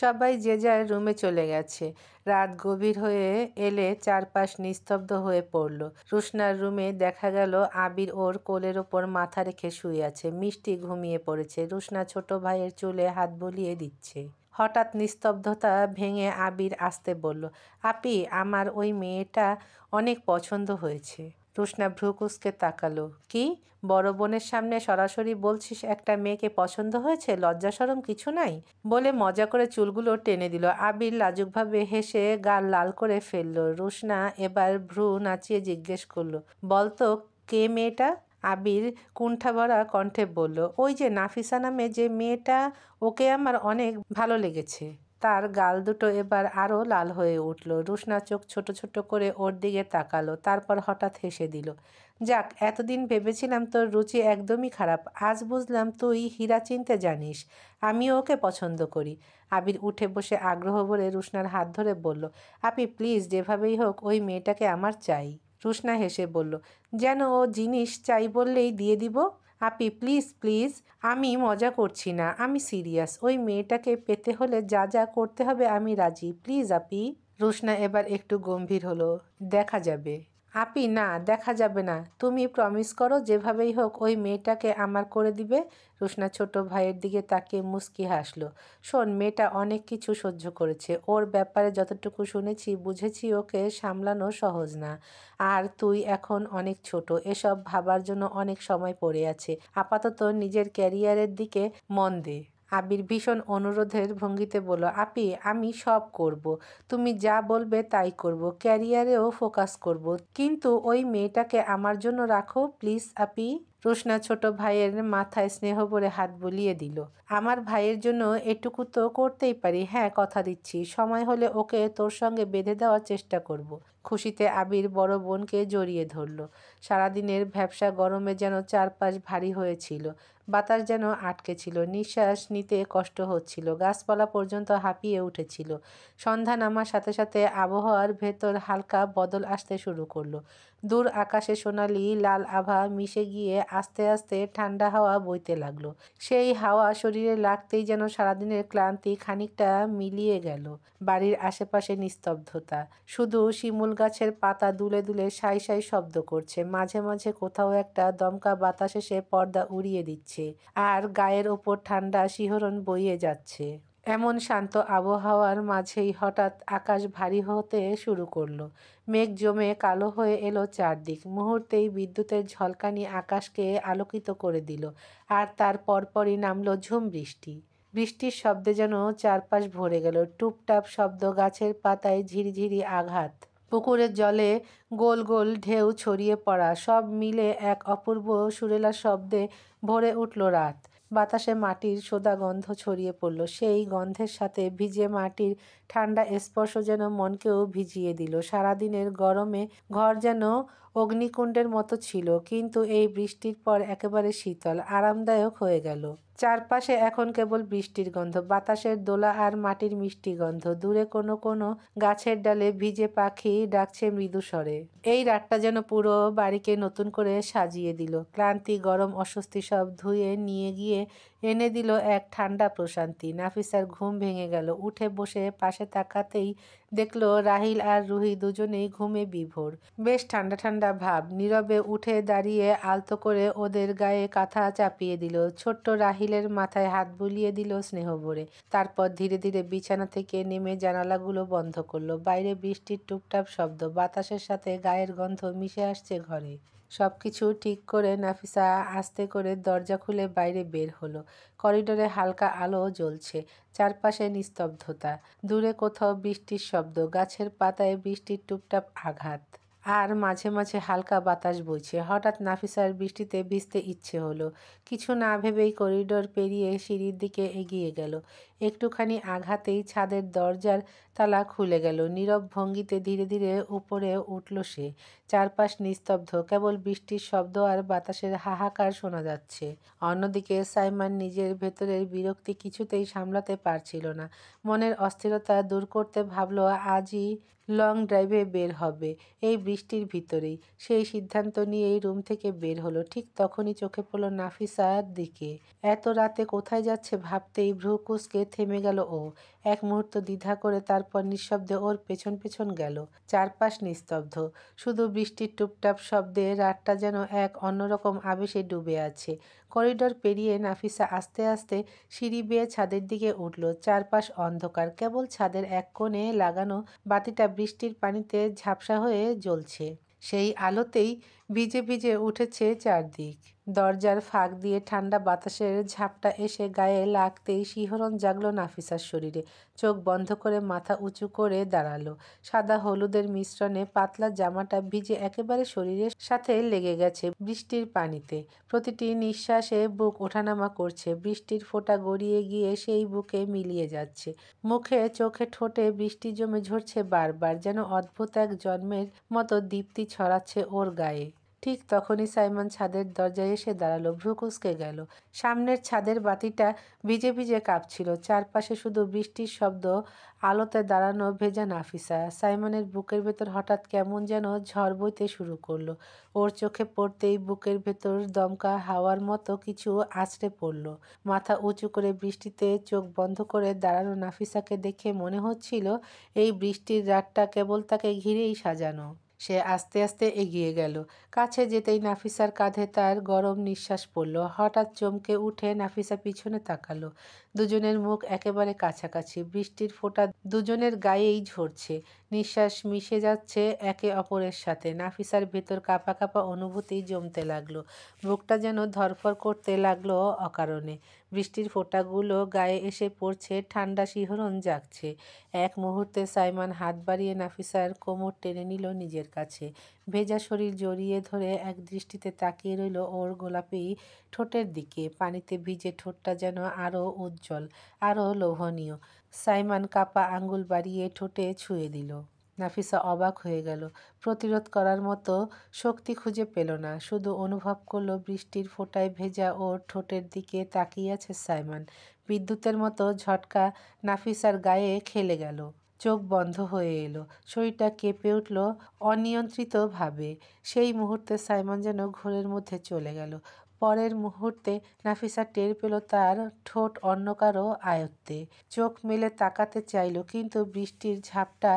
সবাই যে যার রুমে চলে গেছে। রাত গভীর হয়ে এলে চারপাশ নিস্তব্ধ হয়ে পড়ল। রুশনার রুমে দেখা গেল আবির ওর কোলের ওপর মাথা রেখে শুয়ে আছে। মিষ্টি ঘুমিয়ে পড়েছে। রুশনা ছোট ভাইয়ের চুলে হাত বুলিয়ে দিচ্ছে। হঠাৎ নিস্তব্ধতা ভেঙে আবির আসতে বলল, আপি, আমার ওই মেয়েটা অনেক পছন্দ হয়েছে। রুশনা ভ্রু কুঁচকে তাকালো। কি? বড় বোনের সামনে সরাসরি বলছিস একটা মেয়েকে পছন্দ হয়েছে? লজ্জা শরম কিছু নাই? বলে মজা করে চুলগুলো টেনে দিল। আবির লাজুকভাবে হেসে গাল লাল করে ফেলল। রুশনা এবার ভ্রু নাচিয়ে জিজ্ঞেস করলো, বলতো কে মেয়েটা? আবির কুণ্ঠাভরা কণ্ঠে বলল, ওই যে নাফিসা নামে যে মেয়েটা, ওকে আমার অনেক ভালো লেগেছে। তার গাল দুটো এবার আরও লাল হয়ে উঠল। রুশনা চোখ ছোট ছোট করে ওর দিকে তাকালো, তারপর হঠাৎ হেসে দিল। যাক, এতদিন ভেবেছিলাম তোর রুচি একদমই খারাপ, আজ বুঝলাম তুই হীরা চিনতে জানিস। আমিও ওকে পছন্দ করি। আবির উঠে বসে আগ্রহ ভরে রুশনার হাত ধরে বলল, আপি প্লিজ, যেভাবেই হোক ওই মেয়েটাকে আমার চাই। রুশনা হেসে বলল, যেন ও জিনিস চাই বললেই দিয়ে দিব? আপি প্লিজ প্লিজ, আমি মজা করছি না, আমি সিরিয়াস। ওই মেয়েটাকে পেতে হলে যা যা করতে হবে আমি রাজি, প্লিজ আপি। রুশনা এবার একটু গম্ভীর হলো। দেখা যাবে। আপি না, দেখা যাবে না। তুমি প্রমিস করো যেভাবেই হোক ওই মেয়েটাকে আমার করে দিবে। রুশনা ছোট ভাইয়ের দিকে তাকিয়ে মুচকি হাসলো। শোন, মেয়েটা অনেক কিছু সহ্য করেছে। ওর ব্যাপারে যতটুকু শুনেছি বুঝেছি ওকে সামলানো সহজ না। আর তুই এখন অনেক ছোট, এসব ভাবার জন্য অনেক সময় পড়ে আছে। আপাতত নিজের ক্যারিয়ারের দিকে মন দে। আবির ভীষণ অনুরোধের ভঙ্গিতে বলল, আপি আমি সব করব, তুমি যা বলবে তাই করব, ক্যারিয়ারেও ফোকাস করব, কিন্তু ওই মেয়েটাকে আমার জন্য রাখো প্লিজ আপি। রুশনা ছোট ভাইয়ের মাথায় স্নেহ ভরে হাত বুলিয়ে দিল। আমার ভাইয়ের জন্য এটুকু তো করতেই পারি। হ্যাঁ, কথা দিচ্ছি, সময় হলে ওকে তোর সঙ্গে বেঁধে দেওয়ার চেষ্টা করব। খুশিতে আবির বড় বোনকে জড়িয়ে ধরল। সারাদিনের ভ্যাপসা গরমে যেন চারপাশ ভারী হয়েছিল। বাতাস যেন আটকে ছিল। নিঃশ্বাস নিতে কষ্ট হচ্ছিল। গাছপালা পর্যন্ত হাঁপিয়ে উঠেছিল। সন্ধ্যা নামার সাথে সাথে আবহাওয়ার ভেতর হালকা বদল আসতে শুরু করলো। দূর আকাশে সোনালি লাল আভা মিশে গিয়ে আস্তে আস্তে ঠান্ডা হাওয়া বইতে লাগলো। সেই হাওয়া শরীরে লাগতেই যেন সারাদিনের ক্লান্তি খানিকটা মিলিয়ে গেল। বাড়ির আশেপাশে নিস্তব্ধতা। শুধু শিমুল গাছের পাতা দুলে দুলে সাই সাই শব্দ করছে। মাঝে মাঝে কোথাও একটা দমকা বাতাস এসে পর্দা উড়িয়ে দিচ্ছে, আর গায়ের ওপর ঠান্ডা শিহরণ বইয়ে যাচ্ছে। এমন শান্ত আবহাওয়ার মাঝেই হঠাৎ আকাশ ভারী হতে শুরু করলো। মেঘ জমে কালো হয়ে এলো চারদিক। মুহূর্তেই বিদ্যুতের ঝলকানি আকাশকে আলোকিত করে দিল। আর তার পরপরই নামলো ঝুম বৃষ্টি। বৃষ্টির শব্দে যেন চারপাশ ভরে গেল। টুপটাপ শব্দ, গাছের পাতায় ঝিরিঝিরি আঘাত, পুকুরের জলে গোল গোল ঢেউ ছড়িয়ে পড়া, সব মিলে এক অপূর্ব সুরেলা শব্দে ভরে উঠল রাত। বাতাসে মাটির সোদা গন্ধ ছড়িয়ে পড়ল। সেই গন্ধের সাথে ভিজে মাটির ঠান্ডা স্পর্শ যেন মনকেও ভিজিয়ে দিল। সারাদিনের গরমে ঘর যেন অগ্নিকুণ্ডের মতো ছিল, কিন্তু এই বৃষ্টির পর একেবারে শীতল, আরামদায়ক হয়ে গেল। চারপাশে এখন কেবল বৃষ্টির গন্ধ, বাতাসের দোলা আর মাটির মিষ্টি গন্ধ। দূরে কোনো কোনো গাছের ডালে ভিজে পাখি ডাকছে মৃদু স্বরে। এই রাতটা যেন পুরো বাড়িকে নতুন করে সাজিয়ে দিল। ক্লান্তি, গরম, অস্বস্তি সব ধুয়ে নিয়ে গিয়ে এনে দিল এক ঠান্ডা প্রশান্তি। নাফিসার ঘুম ভেঙে গেল। উঠে বসে পাশে তাকাতেই দেখলো রাহিল আর রুহি দুজনেই ঘুমে বিভোর। বেশ ঠান্ডা ঠান্ডা ভাব। নীরবে উঠে দাঁড়িয়ে আলতো করে ওদের গায়ে কাঁথা চাপিয়ে দিল। ছোট্ট রাহিলের মাথায় হাত বুলিয়ে দিল স্নেহ ভরে। তারপর ধীরে ধীরে বিছানা থেকে নেমে জানালাগুলো বন্ধ করলো। বাইরে বৃষ্টির টুপটাপ শব্দ, বাতাসের সাথে গায়ের গন্ধ মিশে আসছে ঘরে। সবকিছু ঠিক করে নাফিসা আস্তে করে দরজা খুলে বাইরে বের হলো। করিডোরে হালকা আলো জ্বলছে। চারপাশে নিস্তব্ধতা। দূরে কোথাও বৃষ্টির শব্দ, গাছের পাতায় বৃষ্টির টুপটাপ আঘাত, আর মাঝে মাঝে হালকা বাতাস বইছে। হঠাৎ নাফিসার বৃষ্টিতে ভিজতে ইচ্ছে হলো। কিছু না ভেবেই করিডোর পেরিয়ে সিঁড়ির দিকে এগিয়ে গেল। একটুখানি আঘাতেই ছাদের দরজার তালা খুলে গেল। নীরব ভঙ্গিতে ধীরে ধীরে উপরে উঠল সে। চারপাশ নিস্তব্ধ, কেবল বৃষ্টির শব্দ আর বাতাসের হাহাকার শোনা যাচ্ছে। অন্যদিকে সাইমন নিজের ভেতরের বিরক্তি কিছুতেই সামলাতে পারছিল না। মনের অস্থিরতা দূর করতে ভাবল আজই লং ড্রাইভে বের হবে এই বৃষ্টির ভিতরেই। সেই সিদ্ধান্ত নিয়েই রুম থেকে বের হলো। ঠিক তখনই চোখে পড়ল নাফিসার দিকে। এত রাতে কোথায় যাচ্ছে ভাবতেই ভ্রু কুঁচকে থেমে গেল ও। এক মুহূর্ত দ্বিধা করে তারপর নিঃশব্দে ওর পেছন পেছন গেল। চারপাশ নিস্তব্ধ, শুধু বৃষ্টির টুপটাপ শব্দে রাতটা যেন এক অন্যরকম আবেশে ডুবে আছে। করিডোর পেরিয়ে নাফিসা আস্তে আস্তে সিঁড়ি বেয়ে ছাদের দিকে উঠল। চারপাশ অন্ধকার, কেবল ছাদের এক কোণে লাগানো বাতিটা বৃষ্টির পানিতে ঝাপসা হয়ে জ্বলছে। সেই আলোতেই ভিজে ভিজে উঠেছে চারদিক। দরজার ফাঁক দিয়ে ঠান্ডা বাতাসের ঝাপটা এসে গায়ে লাগতেই শিহরণ জাগলো নাফিসার শরীরে। চোখ বন্ধ করে মাথা উঁচু করে দাঁড়ালো। সাদা হলুদের মিশ্রণে পাতলা জামাটা ভিজে একেবারে শরীরের সাথে লেগে গেছে বৃষ্টির পানিতে। প্রতিটি নিঃশ্বাসে বুক ওঠানামা করছে, বৃষ্টির ফোঁটা গড়িয়ে গিয়ে সেই বুকে মিলিয়ে যাচ্ছে। মুখে চোখে ঠোঁটে বৃষ্টি জমে ঝরছে বারবার, যেন অদ্ভুত এক জন্মের মতো দীপ্তি ছড়াচ্ছে ওর গায়ে। ঠিক তখনই সাইমন ছাদের দরজায় এসে দাঁড়ালো, ভ্রু কুঁচকে গেল। সামনের ছাদের বাতিটা ভিজে ভিজে কাঁপছিল, চারপাশে শুধু বৃষ্টির শব্দ। আলোতে দাঁড়ানো ভেজা নাফিসা। সাইমনের বুকের ভেতর হঠাৎ কেমন যেন ঝড় বইতে শুরু করলো। ওর চোখে পড়তেই বুকের ভেতর দমকা হাওয়ার মতো কিছু আছড়ে পড়ল। মাথা উঁচু করে বৃষ্টিতে চোখ বন্ধ করে দাঁড়ানো নাফিসাকে দেখে মনে হচ্ছিল এই বৃষ্টির রাতটা কেবল তাকে ঘিরেই সাজানো। সে আস্তে আস্তে এগিয়ে গেল। কাছে যেতেই নাফিসার কাঁধে তার গরম নিঃশ্বাস পড়ল। হঠাৎ চমকে উঠে নাফিসা পিছনে তাকালো। দুজনের মুখ একেবারে কাছাকাছি, বৃষ্টির ফোঁটা দুজনের গায়েই ঝরছে। নিঃশ্বাস মিশে যাচ্ছে একে অপরের সাথে। নাফিসার ভেতর কাঁপা কাঁপা অনুভূতি জমতে লাগলো। বুকটা যেন ধড়ফড় করতে লাগলো অকারণে। বৃষ্টির ফোঁটাগুলো গায়ে এসে পড়ছে, ঠান্ডা শিহরণ জাগছে। এক মুহূর্তে সাইমন হাত বাড়িয়ে নাফিসার কোমর টেনে নিল নিজের কাছে। ভেজা শরীর জড়িয়ে ধরে এক দৃষ্টিতে তাকিয়ে রইল ওর গোলাপি ঠোঁটের দিকে। পানিতে ভিজে ঠোঁটটা যেন আরও উজ্জ্বল, আরও লোভনীয়। সাইমন কাপা আঙ্গুল বাড়িয়ে ঠোঁটে ছুঁয়ে দিল। নাফিসা অবাক হয়ে গেল। প্রতিরোধ করার মতো শক্তি খুঁজে পেল না, শুধু অনুভব করলো বৃষ্টির ফোঁটায় ভেজা ওর ঠোঁটের দিকে তাকিয়ে আছে সাইমন। বিদ্যুতের মতো ঝটকা নাফিসার গায়ে খেলে গেল। চোখ বন্ধ হয়ে এলো, শরীরটা কেঁপে উঠল অনিয়ন্ত্রিতভাবে। সেই মুহূর্তে সাইমন যেন ঘোরের মধ্যে চলে গেল। পরের মুহূর্তে নাফিসা টের পেল তার ঠোঁট অন্য কারো আয়ত্তে। চোখ মেলে তাকাতে চাইল, কিন্তু বৃষ্টির ঝাপটা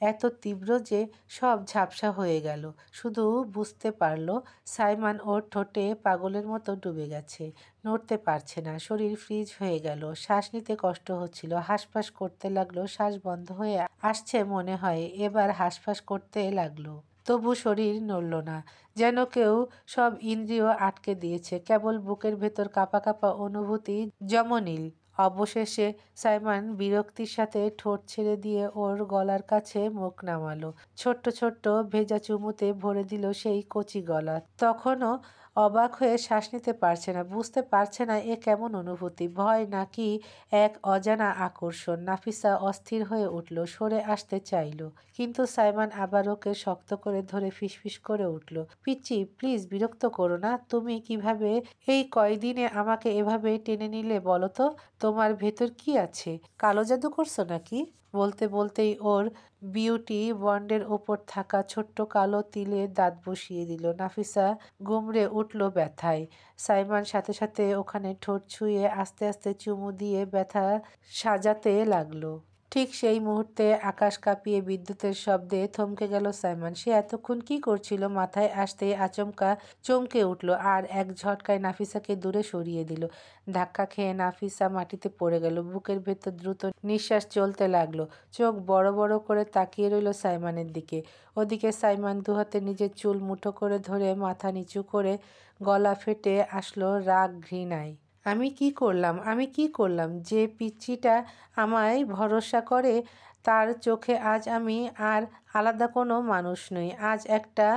এত তীব্র যে সব ঝাপসা হয়ে গেল। শুধু বুঝতে পারল সাইমন ওর ঠোঁটে পাগলের মতো ডুবে গেছে। নড়তে পারছে না, শরীর ফ্রিজ হয়ে গেল। শ্বাস নিতে কষ্ট হচ্ছিল, হাঁসফাঁস করতে লাগলো। শ্বাস বন্ধ হয়ে আসছে মনে হয়, এবার হাঁসফাঁস করতে লাগলো। তবু শরীর নড়ল না, যেন কেউ সব ইন্দ্রিয় আটকে দিয়েছে। কেবল বুকের ভেতর কাঁপা কাঁপা অনুভূতি জমনীল। অবশেষে সাইমন বিরক্তির সাথে ঠোঁট ছেড়ে দিয়ে ওর গলার কাছে মুখ নামালো। ছোট্ট ছোট্ট ভেজা চুমুতে ভরে দিল সেই কচি গলা। তখনও অবাক হয়ে শ্বাস নিতে পারছে না, বুঝতে পারছে না এ কেমন অনুভূতি, ভয় নাকি এক অজানা আকর্ষণ। নাফিসা অস্থির হয়ে উঠল, সরে আসতে চাইল, কিন্তু সাইমন আবার ওকে শক্ত করে ধরে ফিসফিস করে উঠল, পিচ্চি প্লিজ বিরক্ত করো না। তুমি কিভাবে এই কয়দিনে আমাকে এভাবে টেনে নিলে বলো তো? তোমার ভেতর কি আছে? কালো জাদু করছো নাকি? বলতে বলতেই ওর বিউটি বন্ডের ওপর থাকা ছোট্ট কালো তিলে দাঁত বসিয়ে দিল। নাফিসা গুমড়ে উঠল ব্যথায়। সাইমন সাথে সাথে ওখানে ঠোঁট ছুঁয়ে আস্তে আস্তে চুমু দিয়ে ব্যথা সাজাতে লাগলো। ঠিক সেই মুহূর্তে আকাশ কাঁপিয়ে বিদ্যুতের শব্দে থমকে গেল সাইমন। সে এতক্ষণ কি করছিল? মাথায় আসতেই আচমকা চমকে উঠল আর এক ঝটকায় নাফিসাকে দূরে সরিয়ে দিল। ধাক্কা খেয়ে নাফিসা মাটিতে পড়ে গেল। বুকের ভেতর দ্রুত নিঃশ্বাস চলতে লাগলো। চোখ বড় বড় করে তাকিয়ে রইল সাইমনের দিকে। ওদিকে সাইমন দুহাতে নিজের চুল মুঠো করে ধরে মাথা নিচু করে গলা ফেটে আসলো রাগ ঘৃণায়। আমি কি করলাম? আমি কি করলাম যে পিচ্চিটা আমায় ভরসা করে? তার চোখে আজ আমি আর আলাদা কোনো মানুষ নই। আজ একটা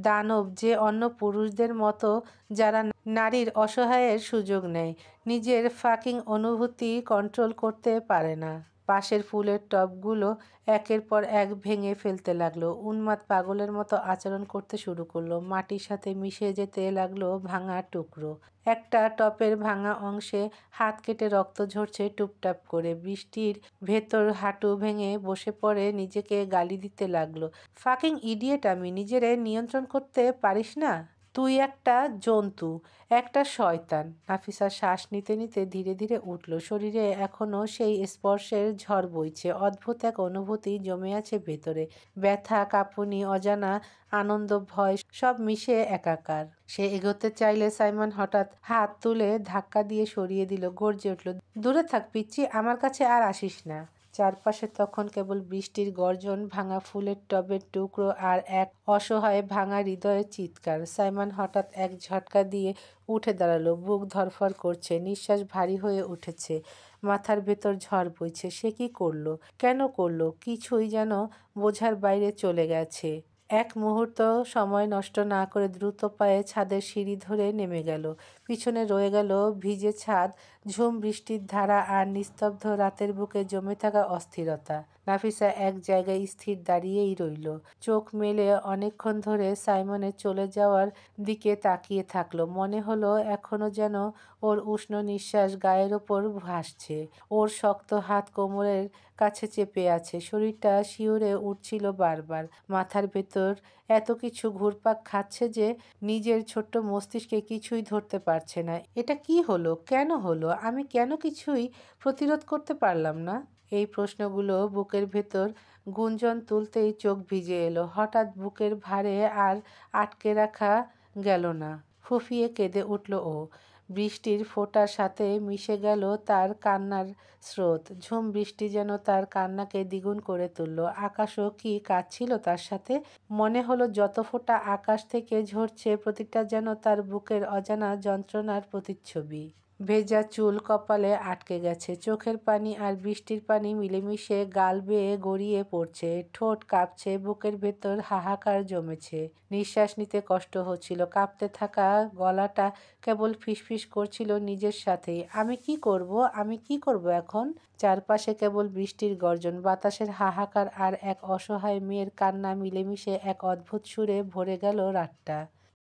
দানব, যে অন্য পুরুষদের মতো যারা নারীর অসহায়ের সুযোগ নেয়, নিজের ফাকিং অনুভূতি কন্ট্রোল করতে পারে না। পাশের ফুলের টবগুলো একের পর এক ভেঙে ফেলতে লাগলো। উন্মাদ পাগলের মতো আচরণ করতে শুরু করলো। মাটির সাথে মিশে যেতে লাগলো ভাঙা টুকরো। একটা টপের ভাঙা অংশে হাত কেটে রক্ত ঝরছে টুপটাপ করে। বৃষ্টির ভেতর হাঁটু ভেঙে বসে পড়ে নিজেকে গালি দিতে লাগলো। ফাকিং ইডিয়েট আমি, নিজেরে নিয়ন্ত্রণ করতে পারিস না? তুই একটা জন্তু, একটা শয়তান। নাফিসা শ্বাস নিতে নিতে ধীরে ধীরে উঠল। শরীরে এখনো সেই স্পর্শের ঝড় বইছে। অদ্ভুত এক অনুভূতি জমে আছে ভেতরে। ব্যথা, কাঁপুনি, অজানা আনন্দ, ভয় সব মিশে একাকার। সে এগোতে চাইলে সাইমন হঠাৎ হাত তুলে ধাক্কা দিয়ে সরিয়ে দিল। গর্জে উঠল, দূরে থাক পিচ্চি, আমার কাছে আর আসিস না। চারপাশে তখন কেবল বৃষ্টির গর্জন, ভাঙা ফুলের টবের টুকরো আর এক অসহায় ভাঙা হৃদয়ের চিৎকার। সাইমন হঠাৎ এক ঝটকা দিয়ে উঠে দাঁড়ালো। বুক ধড়ফড় করছে, নিঃশ্বাস ভারী হয়ে উঠেছে, মাথার ভেতর ঝড় বইছে। সে কি করলো, কেন করলো, কিছুই যেন বোঝার বাইরে চলে গেছে। এক মুহূর্ত সময় নষ্ট না করে দ্রুত পায়ে ছাদের সিঁড়ি ধরে নেমে গেল। পিছনে রয়ে গেল ভিজে ছাদ, ঝুম বৃষ্টির ধারা আর নিস্তব্ধ রাতের বুকে জমে থাকা অস্থিরতা। নাফিসা এক জায়গায় স্থির দাঁড়িয়েই রইল। চোখ মেলে অনেকক্ষণ ধরে সাইমনের চলে যাওয়ার দিকে তাকিয়ে থাকলো। মনে হলো এখনো যেন ওর উষ্ণ নিঃশ্বাস গায়ের ওপর ভাসছে। ওর শক্ত হাত কোমরের কাছে চেপে আছে। শরীরটা শিউরে উঠছিল বারবার। মাথার ভেতর এত কিছু ঘুরপাক খাচ্ছে যে নিজের ছোট্ট মস্তিষ্কে কিছুই ধরতে পারছে না। এটা কি হলো, কেন হলো, আমি কেন কিছুই প্রতিরোধ করতে পারলাম না? এই প্রশ্নগুলো বুকের ভেতর গুঞ্জন তুলতেই চোখ ভিজে এলো। হঠাৎ বুকের ভারে আর আটকে রাখা গেল না। ফুঁফিয়ে কেঁদে উঠল ও। বৃষ্টির ফোঁটার সাথে মিশে গেল তার কান্নার স্রোত। ঝুম বৃষ্টি যেন তার কান্নাকে দ্বিগুণ করে তুলল। আকাশও কি কাঁদছিল তার সাথে? মনে হলো যত ফোঁটা আকাশ থেকে ঝরছে প্রতিটা যেন তার বুকের অজানা যন্ত্রণার প্রতিচ্ছবি। ভেজা চুল কপালে আটকে গেছে। চোখের পানি আর বৃষ্টির পানি মিলেমিশে গাল বেয়ে গড়িয়ে পড়ছে। ঠোঁট কাঁপছে, বুকের ভেতর হাহাকার জমেছে। নিঃশ্বাস নিতে কষ্ট হচ্ছিল। কাঁপতে থাকা গলাটা কেবল ফিসফিস করছিল নিজের সাথেই, আমি কি করব, আমি কি করব এখন? চারপাশে কেবল বৃষ্টির গর্জন, বাতাসের হাহাকার আর এক অসহায় মেয়ের কান্না মিলেমিশে এক অদ্ভুত সুরে ভরে গেল রাতটা।